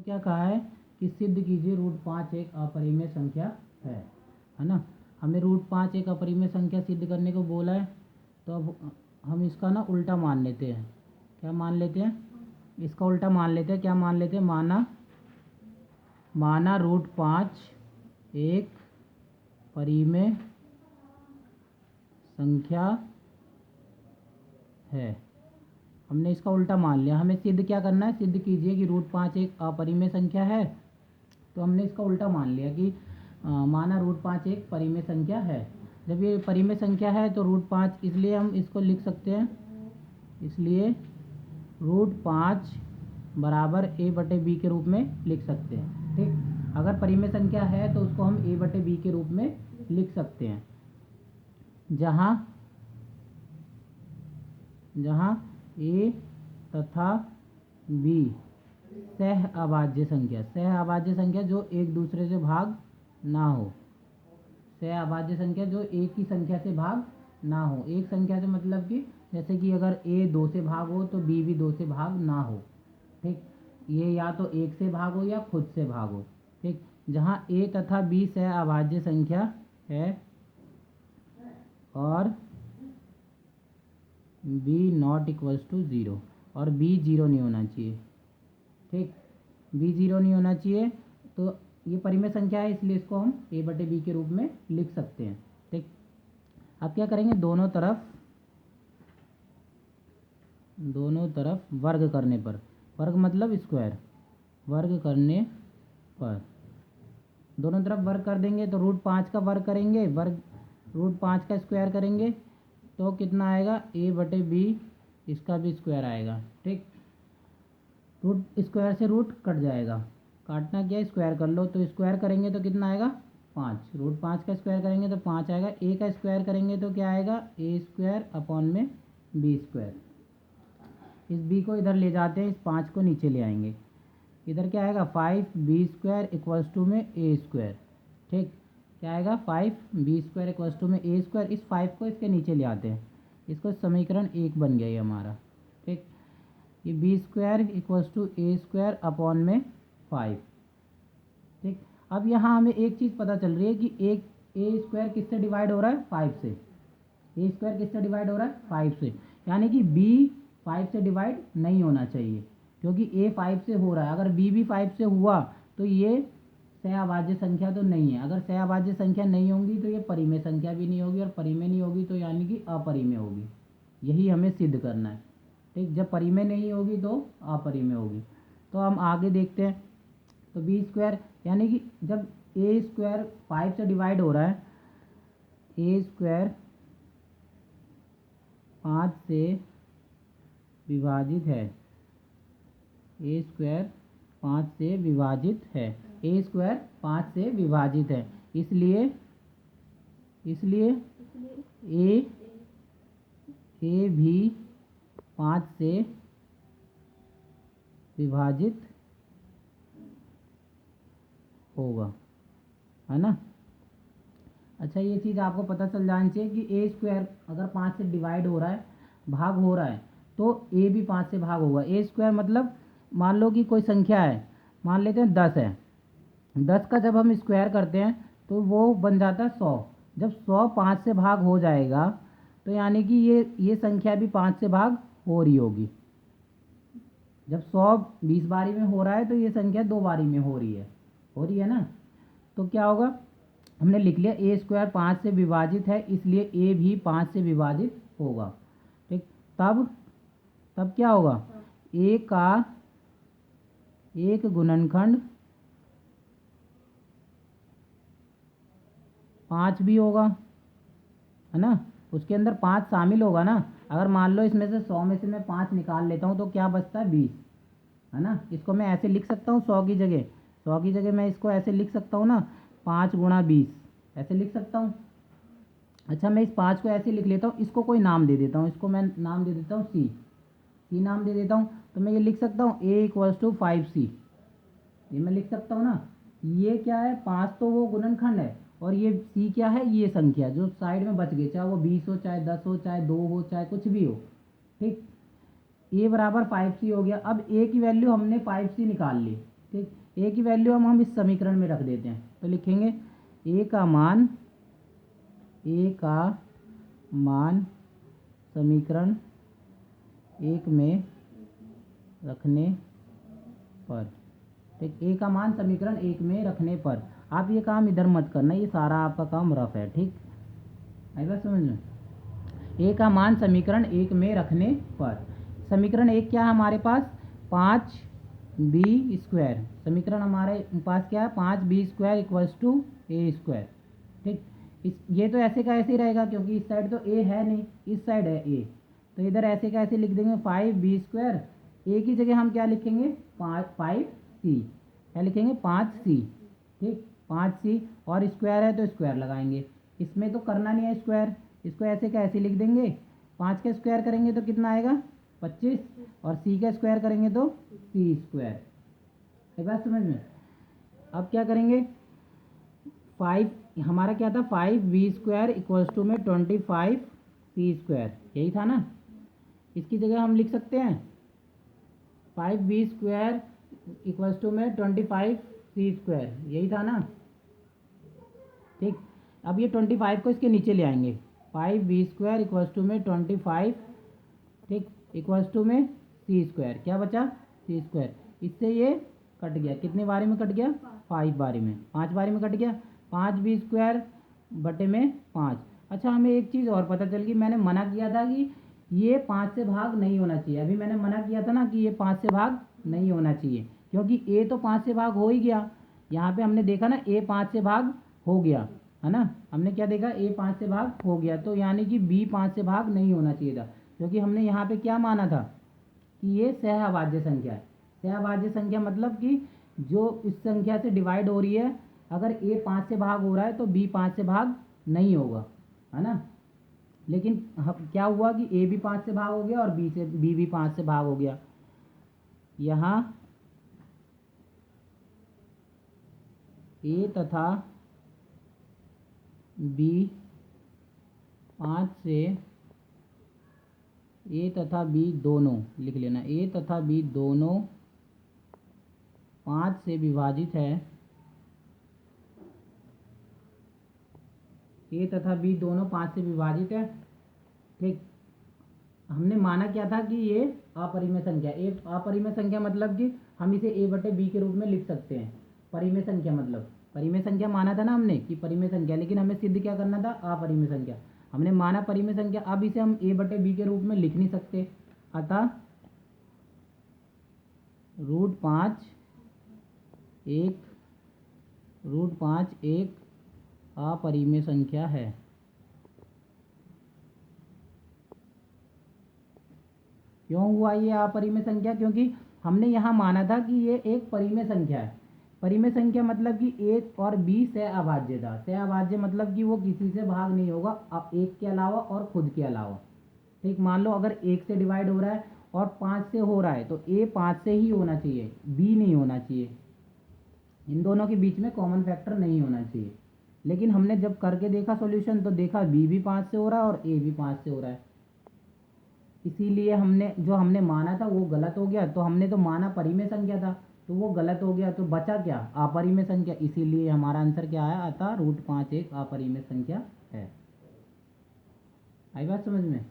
तो क्या कहा है कि सिद्ध कीजिए √5 एक अपरिमेय संख्या है ना। हमें √5 एक अपरिमेय संख्या सिद्ध करने को बोला है, तो अब हम इसका ना उल्टा मान लेते हैं। क्या मान लेते हैं? इसका उल्टा मान लेते हैं। क्या मान लेते हैं? माना √5 एक परिमेय संख्या है। हमने इसका उल्टा मान लिया। हमें सिद्ध क्या करना है? सिद्ध कीजिए कि √5 एक अपरिमेय संख्या है। तो हमने इसका उल्टा मान लिया कि माना √5 एक परिमेय संख्या है। जब ये परिमेय संख्या है तो √5, इसलिए हम इसको लिख सकते हैं, इसलिए √5 बराबर a/b के रूप में लिख सकते हैं। ठीक, अगर परिमेय संख्या है तो उसको हम a/b के रूप में लिख सकते हैं, जहाँ a तथा b सह अभाज्य संख्या जो एक दूसरे से भाग ना हो। सह अभाज्य संख्या जो एक ही संख्या से भाग ना हो। एक संख्या से मतलब कि जैसे कि अगर a 2 से भाग हो तो b भी 2 से भाग ना हो। ठीक, ये या तो एक से भाग हो या खुद से भाग हो। ठीक, जहाँ a तथा b सह अभाज्य संख्या है और b ≠ 0 और b 0 नहीं होना चाहिए। ठीक, b 0 नहीं होना चाहिए, तो ये परिमेय संख्या है, इसलिए इसको हम a/b के रूप में लिख सकते हैं। ठीक, अब क्या करेंगे? दोनों तरफ वर्ग करने पर, वर्ग मतलब स्क्वायर, वर्ग करने पर दोनों तरफ वर्ग कर देंगे तो √5 का वर्ग करेंगे, √5 का स्क्वायर करेंगे तो कितना आएगा? a/b, इसका भी स्क्वायर आएगा। ठीक, रूट स्क्वायर से रूट कट जाएगा, काटना क्या है? स्क्वायर कर लो। तो स्क्वायर करेंगे तो कितना आएगा? 5। √5 का स्क्वायर करेंगे तो 5 आएगा। a का स्क्वायर करेंगे तो क्या आएगा? a² इस b को इधर ले जाते हैं, इस 5 को नीचे ले आएंगे। इधर क्या आएगा? 5b² में a²। ठीक, क्या आएगा? 5b² में a²। इस 5 को इसके नीचे ले आते हैं, इसको समीकरण 1 बन गया ये हमारा। ठीक, ये b² = a² में 5। ठीक, अब यहाँ हमें एक चीज़ पता चल रही है कि एक a² किससे डिवाइड हो रहा है? 5 से। a² किससे डिवाइड हो रहा है? 5 से। यानी कि b 5 से डिवाइड नहीं होना चाहिए, क्योंकि a 5 से हो रहा है। अगर b भी 5 से हुआ तो ये सहअभाज्य संख्या तो नहीं है। अगर सहअभाज्य संख्या नहीं होगी तो ये परिमेय संख्या भी नहीं होगी, और परिमेय नहीं होगी तो यानी कि अपरिमेय होगी। यही हमें सिद्ध करना है। ठीक, जब परिमेय नहीं होगी तो अपरिमेय होगी। तो हम आगे देखते हैं। तो b² यानी कि जब a² 5 से डिवाइड हो रहा है, a² 5 से विभाजित है, a² 5 से विभाजित है, a² 5 से विभाजित है, इसलिए a भी 5 से विभाजित होगा, है ना। अच्छा, ये चीज़ आपको पता चल जानी चाहिए कि a² अगर 5 से डिवाइड हो रहा है, भाग हो रहा है, तो a भी 5 से भाग होगा। a² मतलब मान लो कि कोई संख्या है, मान लेते हैं 10 है। 10 का जब हम स्क्वायर करते हैं तो वो बन जाता है 100। जब 100 5 से भाग हो जाएगा तो यानी कि ये संख्या भी 5 से भाग हो रही होगी। जब 100 20 बारी में हो रहा है तो ये संख्या 2 बारी में हो रही है ना। तो क्या होगा? हमने लिख लिया a² 5 से विभाजित है, इसलिए a भी 5 से विभाजित होगा। ठीक, तब क्या होगा? a का एक गुणनखंड 5 भी होगा, है ना। उसके अंदर 5 शामिल होगा ना। अगर मान लो इसमें से 100 में से मैं 5 निकाल लेता हूँ तो क्या बचता है? 20, है ना। इसको मैं ऐसे लिख सकता हूँ 100 की जगह मैं इसको ऐसे लिख सकता हूँ ना, 5 × 20 ऐसे लिख सकता हूँ। अच्छा, मैं इस 5 को ऐसे लिख लेता हूँ, इसको कोई नाम दे देता हूँ, इसको मैं नाम दे देता हूँ c नाम दे देता हूँ। तो मैं ये लिख सकता हूँ a = 5c, ये मैं लिख सकता हूँ ना। ये क्या है? 5 तो वो गुणनखंड है, और ये c क्या है? ये संख्या जो साइड में बच गई, चाहे वो 20 हो, चाहे 10 हो, चाहे 2 हो, चाहे कुछ भी हो। ठीक, a बराबर 5c हो गया। अब a की वैल्यू हमने 5c निकाल ली, ठीक, ए की वैल्यू हम इस समीकरण में रख देते हैं, तो लिखेंगे ए का मान समीकरण 1 में रखने पर, ठीक, ए का मान समीकरण 1 में रखने पर। आप ये काम इधर मत करना, ये सारा आपका काम रफ है, ठीक, आई बात समझ में। ए का मान समीकरण 1 में रखने पर, समीकरण 1 क्या है हमारे पास, 5b², समीकरण हमारे पास क्या है, 5b² इक्वल्स टू a², ठीक। ये तो ऐसे का ऐसे ही रहेगा क्योंकि इस साइड तो ए है नहीं, इस साइड है ए, तो इधर ऐसे का ऐसे लिख देंगे 5b², ए की जगह हम क्या लिखेंगे 5c, क्या लिखेंगे 5c, ठीक, 5c, और स्क्वायर है तो स्क्वायर लगाएंगे, इसमें तो करना नहीं है स्क्वायर, इसको ऐसे का ऐसे लिख देंगे, 5 का स्क्वायर करेंगे तो कितना आएगा 25, और c का स्क्वायर करेंगे तो c², एक बात समझ में। अब क्या करेंगे, 5 हमारा क्या था, 5b² इक्वल्स टू में 25c², यही था ना, इसकी जगह हम लिख सकते हैं 5b² इक्वल्स टू में 25c², यही था ना, ठीक। अब ये 25 को इसके नीचे ले आएंगे, 5b² इक्वल्स टू में 25, ठीक, इक्वल्स टू में c², क्या बचा c², इससे ये कट गया, कितने बारी में कट गया 5 बारी में, 5 बारी में कट गया, 5b² बटे में 5। अच्छा, हमें एक चीज़ और पता चल गई, मैंने मना किया था कि ये 5 से भाग नहीं होना चाहिए, अभी मैंने मना किया था ना कि ये 5 से भाग नहीं होना चाहिए, क्योंकि ए तो 5 से भाग हो ही गया, यहाँ पे हमने देखा ना ए 5 से भाग हो गया, है ना, हमने क्या देखा ए 5 से भाग हो गया, तो यानी कि बी 5 से भाग नहीं होना चाहिए था, क्योंकि हमने यहाँ पे क्या माना था कि ये सहअभाज्य संख्या है। सहअभाज्य संख्या मतलब कि जो इस संख्या से डिवाइड हो रही है, अगर ए 5 से भाग हो रहा है तो बी 5 से भाग नहीं होगा, है ना। लेकिन क्या हुआ कि ए भी 5 से भाग हो गया और बी भी 5 से भाग हो गया। यहाँ ए तथा बी 5 से, ए तथा बी दोनों लिख लेना, ए तथा बी दोनों 5 से विभाजित है, ए तथा बी दोनों 5 से विभाजित है, ठीक। हमने माना क्या था कि ये अपरिमेय संख्या, ए अपरिमेय संख्या मतलब कि हम इसे ए बटे बी के रूप में लिख सकते हैं, परिमेय संख्या मतलब परिमेय संख्या माना था ना हमने कि परिमेय संख्या, लेकिन हमें सिद्ध क्या करना था, अपरिमेय संख्या, हमने माना परिमेय संख्या, अब इसे हम ए बटे बी के रूप में लिख नहीं सकते, अतः √5 एक अपरिमेय संख्या है। क्यों हुआ ये अपरिमेय संख्या, क्योंकि हमने यहाँ माना था कि ये एक परिमेय संख्या है। परिमेय संख्या मतलब कि ए और बी सहअभाज्य था, सहअभाज्य मतलब कि वो किसी से भाग नहीं होगा, अब एक के अलावा और खुद के अलावा, ठीक। मान लो अगर 1 से डिवाइड हो रहा है और 5 से हो रहा है तो ए 5 से ही होना चाहिए, बी नहीं होना चाहिए, इन दोनों के बीच में कॉमन फैक्टर नहीं होना चाहिए। लेकिन हमने जब करके देखा सॉल्यूशन तो देखा बी भी 5 से हो रहा है और ए भी 5 से हो रहा है, इसीलिए हमने माना था वो गलत हो गया, तो हमने तो माना परिमेय संख्या था तो वो गलत हो गया, तो बचा क्या, अपरिमेय संख्या, इसीलिए हमारा आंसर क्या आया, अतः √5 एक अपरिमेय संख्या है। आई बात समझ में।